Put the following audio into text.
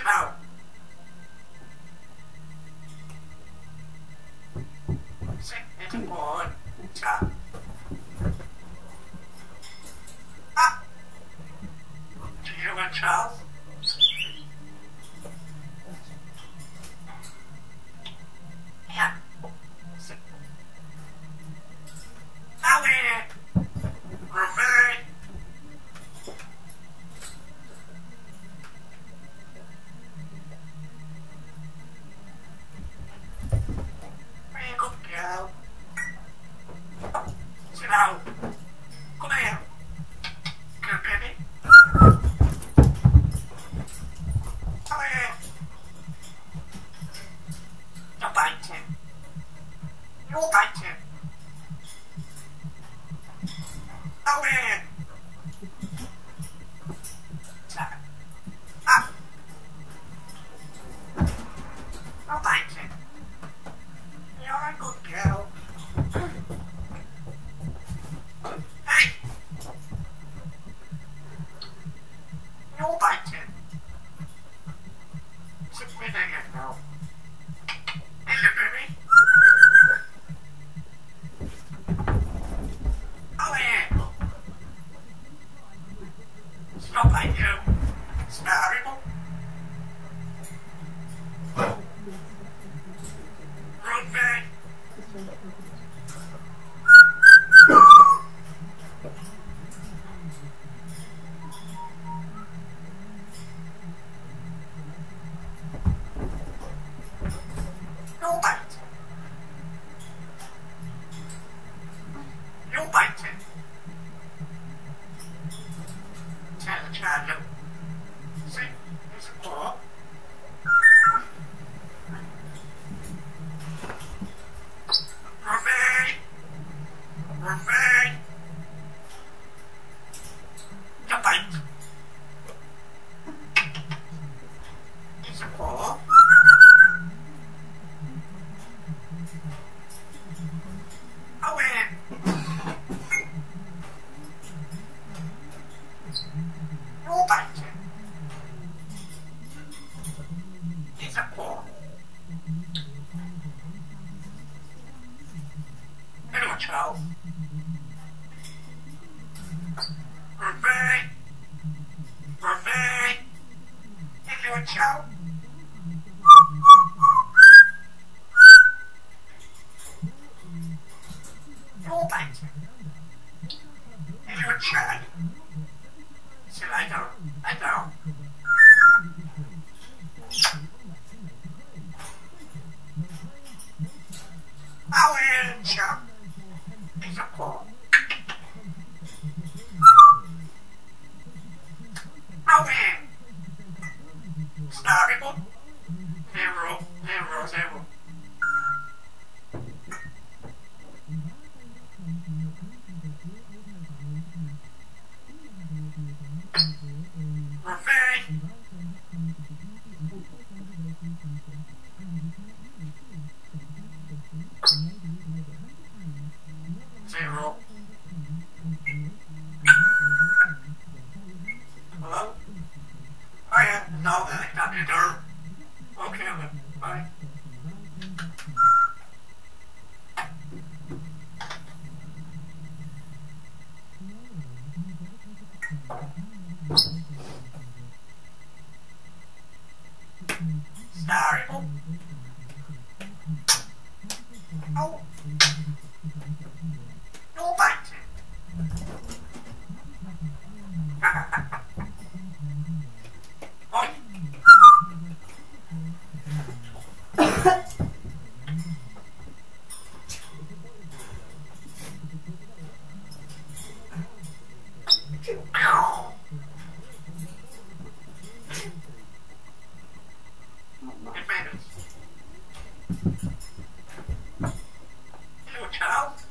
down. Sit into board. Stop. Ah! Do you want Charles? Yeah. Sit. Ellie! Remain! Good girl. Sit down. Come here. Good baby. Come here. Don't bite him. You'll bite him. Come here. Stop. Up. Don't bite him. You're a good girl. Hey! You'll bite him. Sit with me now. Hello, baby. Oh, yeah. Stop like you. Snarrible. Run back. No bite. No bite. Tell the child, look. See, there's a paw. Remain. Remain. No bite. There's a paw. Away. No bite. There's a paw. Hello, Charles. Remain. Remain. Hello, Charles. No bite. Hello, Chad. Still, I know. I know. I will, chap. It's a paw. I will. Starable. Zero, zero, zero. Remain. Zero. Hello? I have no helicopter. Okay, then. Bye. Sorry. Oh. No bite. Oi. Hello, Charles.